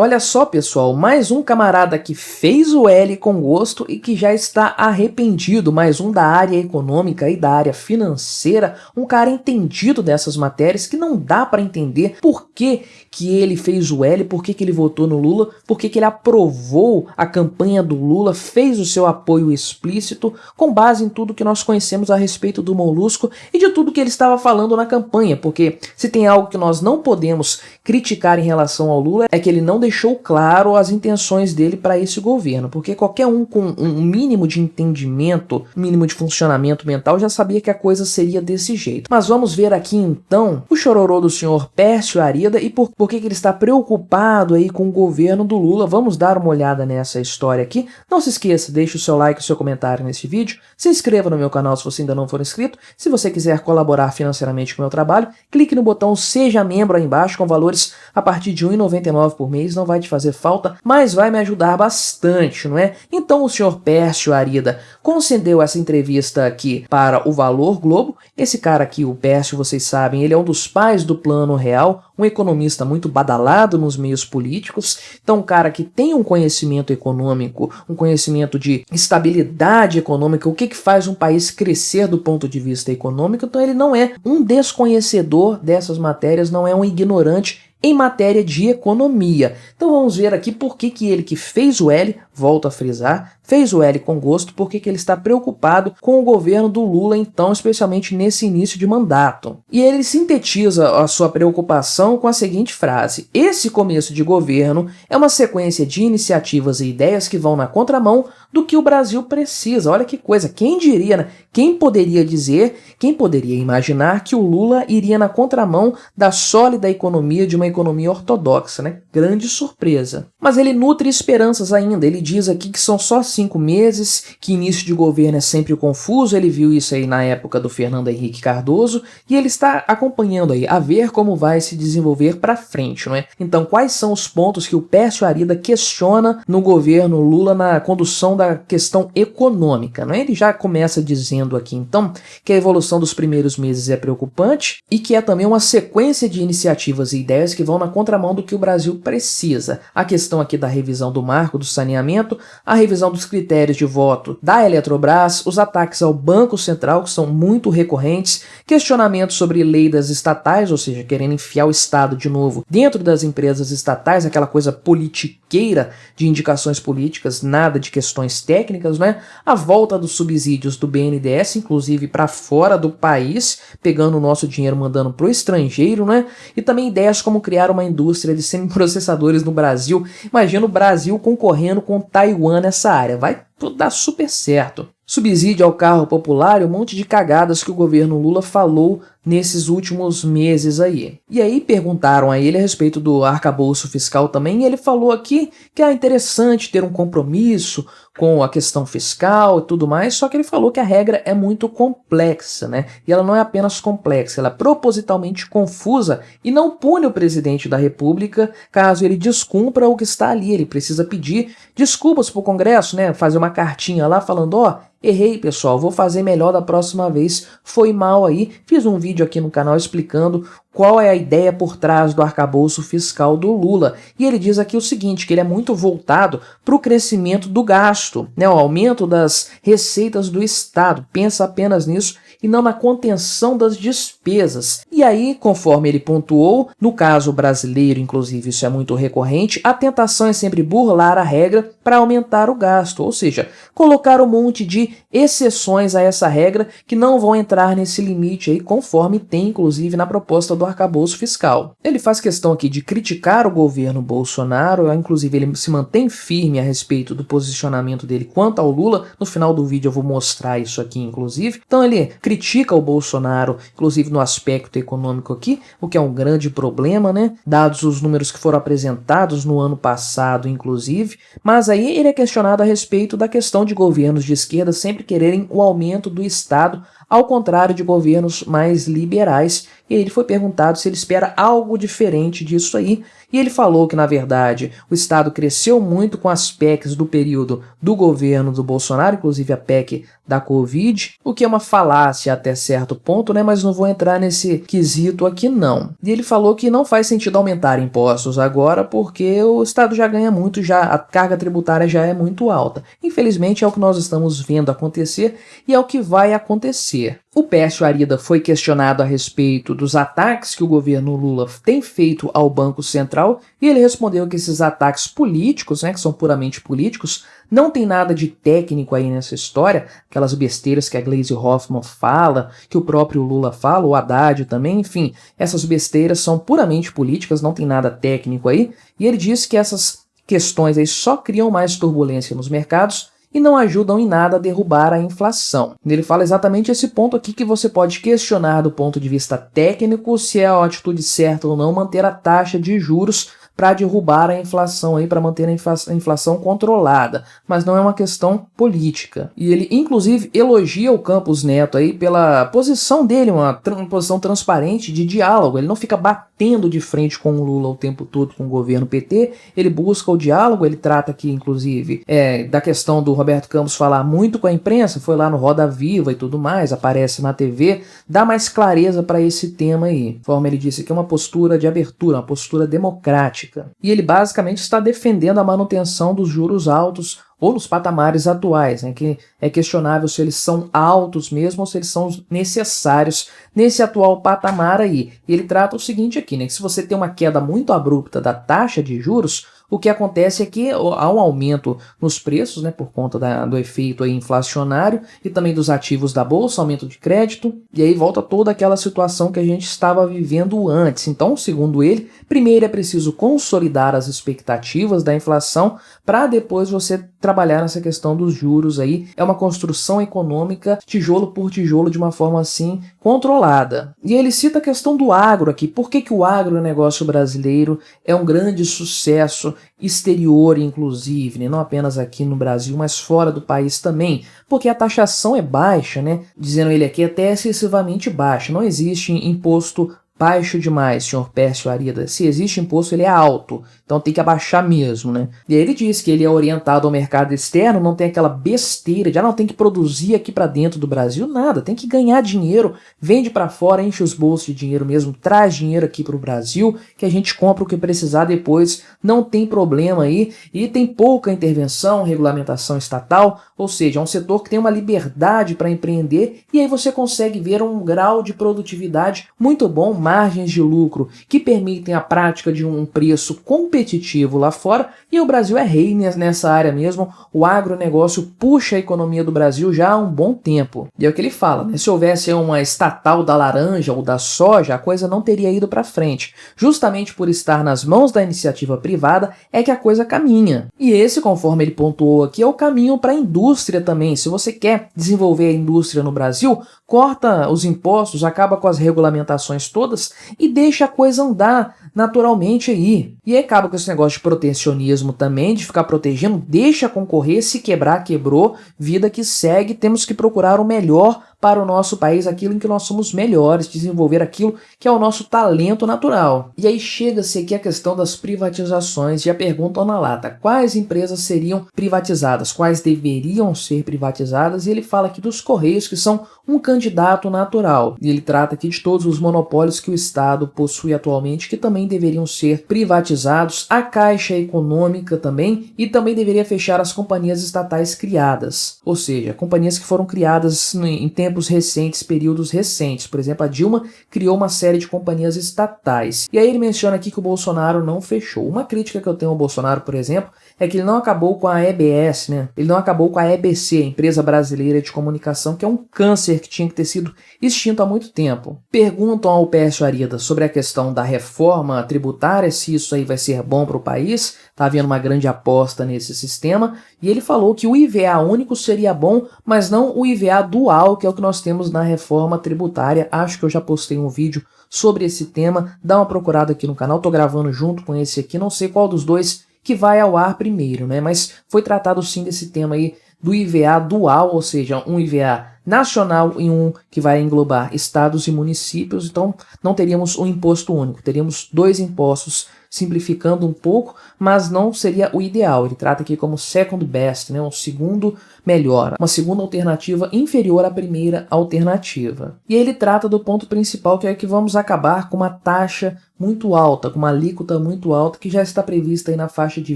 Olha só, pessoal, mais um camarada que fez o L com gosto e que já está arrependido, mais um da área econômica e da área financeira, um cara entendido dessas matérias que não dá para entender por que ele fez o L, por que ele votou no Lula, por que ele aprovou a campanha do Lula, fez o seu apoio explícito com base em tudo que nós conhecemos a respeito do Molusco e de tudo que ele estava falando na campanha, porque se tem algo que nós não podemos criticar em relação ao Lula é que ele não deixou claro as intenções dele para esse governo, porque qualquer um com um mínimo de entendimento, um mínimo de funcionamento mental já sabia que a coisa seria desse jeito. Mas vamos ver aqui então o chororô do senhor Pércio Arida e por que ele está preocupado aí com o governo do Lula. Vamos dar uma olhada nessa história aqui. Não se esqueça, deixe o seu like e o seu comentário nesse vídeo, se inscreva no meu canal se você ainda não for inscrito. Se você quiser colaborar financeiramente com o meu trabalho, clique no botão Seja Membro aí embaixo com valores a partir de R$ 1,99 por mês, não vai te fazer falta, mas vai me ajudar bastante, não é? Então o senhor Pércio Arida concedeu essa entrevista aqui para o Valor Globo. Esse cara aqui, o Pércio, vocês sabem, ele é um dos pais do Plano Real, um economista muito badalado nos meios políticos, então um cara que tem um conhecimento econômico, um conhecimento de estabilidade econômica, o que faz um país crescer do ponto de vista econômico, então ele não é um desconhecedor dessas matérias, não é um ignorante em matéria de economia. Então vamos ver aqui por que ele que fez o L, volto a frisar, fez o L com gosto, porque ele está preocupado com o governo do Lula, então, especialmente nesse início de mandato. E ele sintetiza a sua preocupação com a seguinte frase: esse começo de governo é uma sequência de iniciativas e ideias que vão na contramão do que o Brasil precisa. Olha que coisa, quem diria, né? Quem poderia dizer, quem poderia imaginar que o Lula iria na contramão da sólida economia de uma economia ortodoxa, né? Grande surpresa. Mas ele nutre esperanças ainda, ele diz aqui que são só 5 meses, que início de governo é sempre confuso, ele viu isso aí na época do Fernando Henrique Cardoso, e ele está acompanhando aí, a ver como vai se desenvolver para frente, não é? Então, quais são os pontos que o Pércio Arida questiona no governo Lula na condução da questão econômica, não é? Ele já começa dizendo aqui, então, que a evolução dos primeiros meses é preocupante e que é também uma sequência de iniciativas e ideias que vão na contramão do que o Brasil precisa. A questão aqui da revisão do marco do saneamento, a revisão dos critérios de voto da Eletrobras, os ataques ao Banco Central, que são muito recorrentes, questionamentos sobre lei das estatais, ou seja, querendo enfiar o Estado de novo dentro das empresas estatais, aquela coisa politiqueira de indicações políticas, nada de questões técnicas, né? A volta dos subsídios do BNDES, inclusive para fora do país, pegando o nosso dinheiro mandando para o estrangeiro, né? E também ideias como criar uma indústria de semiprocessadores no Brasil. Imagina o Brasil concorrendo com Taiwan nessa área, vai dar super certo. Subsídio ao carro popular e um monte de cagadas que o governo Lula falou nesses últimos meses aí. E aí perguntaram a ele a respeito do arcabouço fiscal também, e ele falou aqui que é interessante ter um compromisso com a questão fiscal e tudo mais, só que ele falou que a regra é muito complexa, né? E ela não é apenas complexa, ela é propositalmente confusa e não pune o presidente da República caso ele descumpra o que está ali. Ele precisa pedir desculpas para o Congresso, né? Fazer uma cartinha lá falando, ó, errei, pessoal, vou fazer melhor da próxima vez, foi mal aí. Fiz um vídeo aqui no canal explicando qual é a ideia por trás do arcabouço fiscal do Lula. E ele diz aqui o seguinte, que ele é muito voltado para o crescimento do gasto, né, o aumento das receitas do Estado. Pensa apenas nisso e não na contenção das despesas. E aí, conforme ele pontuou, no caso brasileiro, inclusive, isso é muito recorrente, a tentação é sempre burlar a regra para aumentar o gasto, ou seja, colocar um monte de exceções a essa regra que não vão entrar nesse limite aí, conforme tem, inclusive, na proposta do arcabouço fiscal. Ele faz questão aqui de criticar o governo Bolsonaro, inclusive ele se mantém firme a respeito do posicionamento dele quanto ao Lula. No final do vídeo eu vou mostrar isso aqui, inclusive. Então ele critica o Bolsonaro, inclusive no aspecto econômico aqui, o que é um grande problema, né? Dados os números que foram apresentados no ano passado, inclusive. Mas aí ele é questionado a respeito da questão de governos de esquerda sempre quererem o aumento do Estado, ao contrário de governos mais liberais. e ele foi perguntado se ele espera algo diferente disso aí, e ele falou que, na verdade, o Estado cresceu muito com as PECs do período do governo do Bolsonaro, inclusive a PEC da Covid, o que é uma falácia até certo ponto, né? Mas não vou entrar nesse quesito aqui não. E ele falou que não faz sentido aumentar impostos agora porque o Estado já ganha muito, já a carga tributária já é muito alta. Infelizmente é o que nós estamos vendo acontecer e é o que vai acontecer. O Pércio Arida foi questionado a respeito dos ataques que o governo Lula tem feito ao Banco Central e ele respondeu que esses ataques políticos, né, que são puramente políticos, não tem nada de técnico aí nessa história, aquelas besteiras que a Gleisi Hoffmann fala, que o próprio Lula fala, o Haddad também, enfim, essas besteiras são puramente políticas, não tem nada técnico aí, e ele disse que essas questões aí só criam mais turbulência nos mercados e não ajudam em nada a derrubar a inflação. Ele fala exatamente esse ponto aqui que você pode questionar do ponto de vista técnico se é a atitude certa ou não manter a taxa de juros para derrubar a inflação aí, para manter a inflação controlada, mas não é uma questão política. E ele inclusive elogia o Campos Neto aí pela posição dele, uma posição transparente de diálogo. Ele não fica batendo de frente com o Lula o tempo todo, com o governo PT, ele busca o diálogo, ele trata aqui inclusive da questão do Roberto Campos falar muito com a imprensa, foi lá no Roda Viva e tudo mais, aparece na TV, dá mais clareza para esse tema aí. Conforme ele disse que é uma postura de abertura, uma postura democrática. E ele basicamente está defendendo a manutenção dos juros altos ou nos patamares atuais, né, que é questionável se eles são altos mesmo ou se eles são necessários nesse atual patamar aí. E ele trata o seguinte aqui, né, que se você tem uma queda muito abrupta da taxa de juros, o que acontece é que há um aumento nos preços, né, por conta do efeito aí inflacionário e também dos ativos da bolsa, aumento de crédito, e aí volta toda aquela situação que a gente estava vivendo antes. Então, segundo ele, primeiro é preciso consolidar as expectativas da inflação para depois você trabalhar nessa questão dos juros aí. É uma construção econômica tijolo por tijolo de uma forma assim controlada. E ele cita a questão do agro aqui. Por que o agronegócio brasileiro é um grande sucesso exterior, inclusive, né? Não apenas aqui no Brasil, mas fora do país também, porque a taxação é baixa, né? Dizendo ele aqui, até excessivamente baixa. Não existe imposto baixo demais, senhor Pércio Arida. Se existe imposto, ele é alto, então tem que abaixar mesmo, né? E aí ele diz que ele é orientado ao mercado externo, não tem aquela besteira de, não tem que produzir aqui para dentro do Brasil, nada, tem que ganhar dinheiro, vende para fora, enche os bolsos de dinheiro mesmo, traz dinheiro aqui para o Brasil, que a gente compra o que precisar depois, não tem problema aí, e tem pouca intervenção, regulamentação estatal, ou seja, é um setor que tem uma liberdade para empreender, e aí você consegue ver um grau de produtividade muito bom, margens de lucro que permitem a prática de um preço competitivo lá fora, e o Brasil é rei nessa área mesmo. O agronegócio puxa a economia do Brasil já há um bom tempo. E é o que ele fala, né? Se houvesse uma estatal da laranja ou da soja, a coisa não teria ido para frente. Justamente por estar nas mãos da iniciativa privada é que a coisa caminha. E esse, conforme ele pontuou aqui, é o caminho para a indústria também. Se você quer desenvolver a indústria no Brasil, corta os impostos, acaba com as regulamentações todas e deixa a coisa andar naturalmente aí. E acaba com esse negócio de protecionismo também, de ficar protegendo, deixa concorrer, se quebrar, quebrou, vida que segue, temos que procurar o melhor para o nosso país, aquilo em que nós somos melhores, desenvolver aquilo que é o nosso talento natural. E aí chega-se aqui a questão das privatizações e a pergunta na lata, quais empresas seriam privatizadas, quais deveriam ser privatizadas, e ele fala aqui dos Correios, que são um candidato natural, e ele trata aqui de todos os monopólios que o Estado possui atualmente, que também deveriam ser privatizados, a Caixa Econômica também, e também deveria fechar as companhias estatais criadas, ou seja, companhias que foram criadas em tempos recentes, períodos recentes. Por exemplo, a Dilma criou uma série de companhias estatais. E aí ele menciona aqui que o Bolsonaro não fechou. Uma crítica que eu tenho ao Bolsonaro, por exemplo, é que ele não acabou com a EBS, né? Ele não acabou com a EBC, a Empresa Brasileira de Comunicação, que é um câncer que tinha que ter sido extinto há muito tempo. Perguntam ao Pércio Arida sobre a questão da reforma tributária, se isso aí vai ser bom para o país. Está havendo uma grande aposta nesse sistema, e ele falou que o IVA único seria bom, mas não o IVA dual, que é o que nós temos na reforma tributária. Acho que eu já postei um vídeo sobre esse tema, dá uma procurada aqui no canal, tô gravando junto com esse aqui, não sei qual dos dois que vai ao ar primeiro, né? Mas foi tratado sim desse tema aí do IVA dual, ou seja, um IVA nacional e um que vai englobar estados e municípios. Então não teríamos um imposto único, teríamos 2 impostos, simplificando um pouco, mas não seria o ideal. Ele trata aqui como second best, né? Um segundo melhor, uma segunda alternativa inferior à primeira alternativa. E ele trata do ponto principal, que é que vamos acabar com uma taxa muito alta, com uma alíquota muito alta, que já está prevista aí na faixa de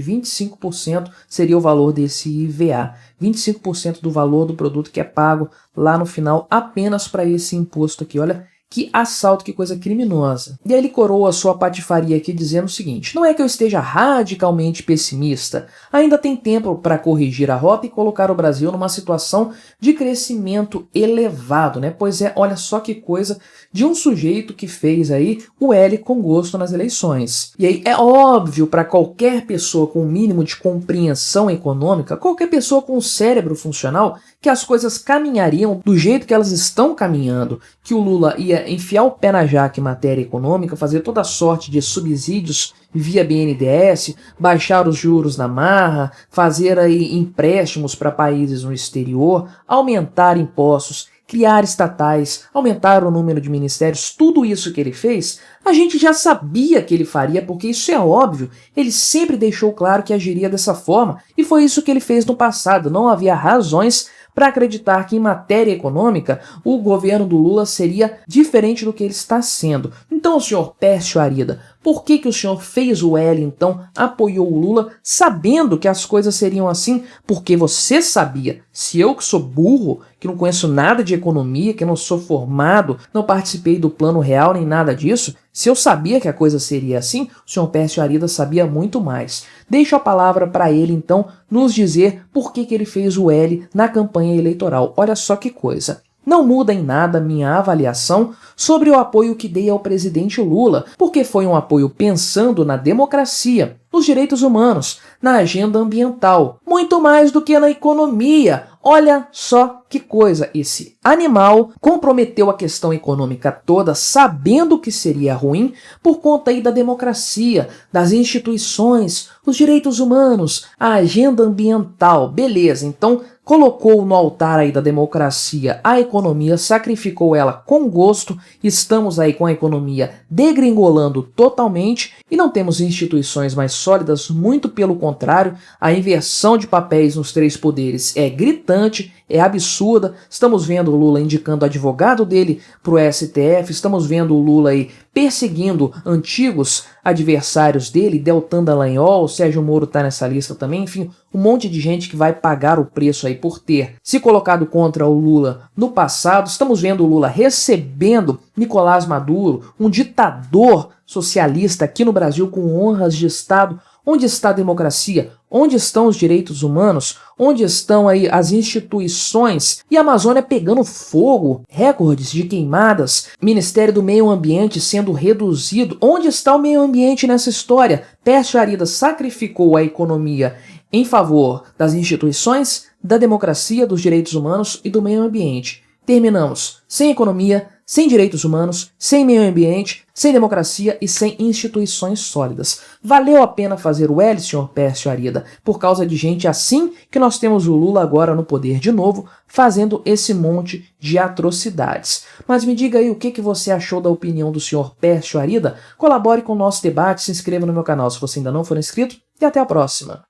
25%, seria o valor desse IVA. 25% do valor do produto que é pago lá no final apenas para esse imposto aqui. Olha que assalto, que coisa criminosa. E aí ele coroa sua patifaria aqui dizendo o seguinte: não é que eu esteja radicalmente pessimista, ainda tem tempo para corrigir a rota e colocar o Brasil numa situação de crescimento elevado, né? Pois é, olha só que coisa de um sujeito que fez aí o L com gosto nas eleições. E aí é óbvio para qualquer pessoa com o mínimo de compreensão econômica, qualquer pessoa com o cérebro funcional, que as coisas caminhariam do jeito que elas estão caminhando, que o Lula ia enfiar o pé na jaca em matéria econômica, fazer toda sorte de subsídios via BNDES, baixar os juros na marra, fazer aí empréstimos para países no exterior, aumentar impostos, criar estatais, aumentar o número de ministérios, tudo isso que ele fez, a gente já sabia que ele faria, porque isso é óbvio, ele sempre deixou claro que agiria dessa forma, e foi isso que ele fez no passado, não havia razões para acreditar que em matéria econômica o governo do Lula seria diferente do que ele está sendo. Então, senhor Pércio Arida, por que o senhor fez o L, então, apoiou o Lula, sabendo que as coisas seriam assim? Porque você sabia. Se eu que sou burro, que não conheço nada de economia, que não sou formado, não participei do Plano Real nem nada disso, se eu sabia que a coisa seria assim, o senhor Pércio Arida sabia muito mais. Deixo a palavra para ele, então, nos dizer por que ele fez o L na campanha eleitoral. Olha só que coisa. Não muda em nada minha avaliação sobre o apoio que dei ao presidente Lula, porque foi um apoio pensando na democracia, nos direitos humanos, na agenda ambiental, muito mais do que na economia. Olha só que coisa, esse animal comprometeu a questão econômica toda sabendo que seria ruim por conta aí da democracia, das instituições, os direitos humanos, a agenda ambiental, beleza, então colocou no altar aí da democracia a economia, sacrificou ela com gosto, estamos aí com a economia degringolando totalmente e não temos instituições mais sólidas, muito pelo contrário, a inversão de papéis nos 3 poderes é gritante, é absurda, estamos vendo o Lula indicando o advogado dele para o STF, estamos vendo o Lula aí perseguindo antigos adversários dele, Deltan Dallagnol, Sérgio Moro está nessa lista também, enfim, um monte de gente que vai pagar o preço aí por ter se colocado contra o Lula no passado. Estamos vendo o Lula recebendo Nicolás Maduro, um ditador socialista aqui no Brasil com honras de Estado. Onde está a democracia? Onde estão os direitos humanos? Onde estão aí as instituições? E a Amazônia pegando fogo, recordes de queimadas, Ministério do Meio Ambiente sendo reduzido. Onde está o meio ambiente nessa história? Pércio Arida sacrificou a economia em favor das instituições, da democracia, dos direitos humanos e do meio ambiente. Terminamos sem economia, sem direitos humanos, sem meio ambiente, sem democracia e sem instituições sólidas. Valeu a pena fazer o L, senhor Pércio Arida, por causa de gente assim que nós temos o Lula agora no poder de novo, fazendo esse monte de atrocidades. Mas me diga aí o que você achou da opinião do senhor Pércio Arida, colabore com o nosso debate, se inscreva no meu canal se você ainda não for inscrito e até a próxima.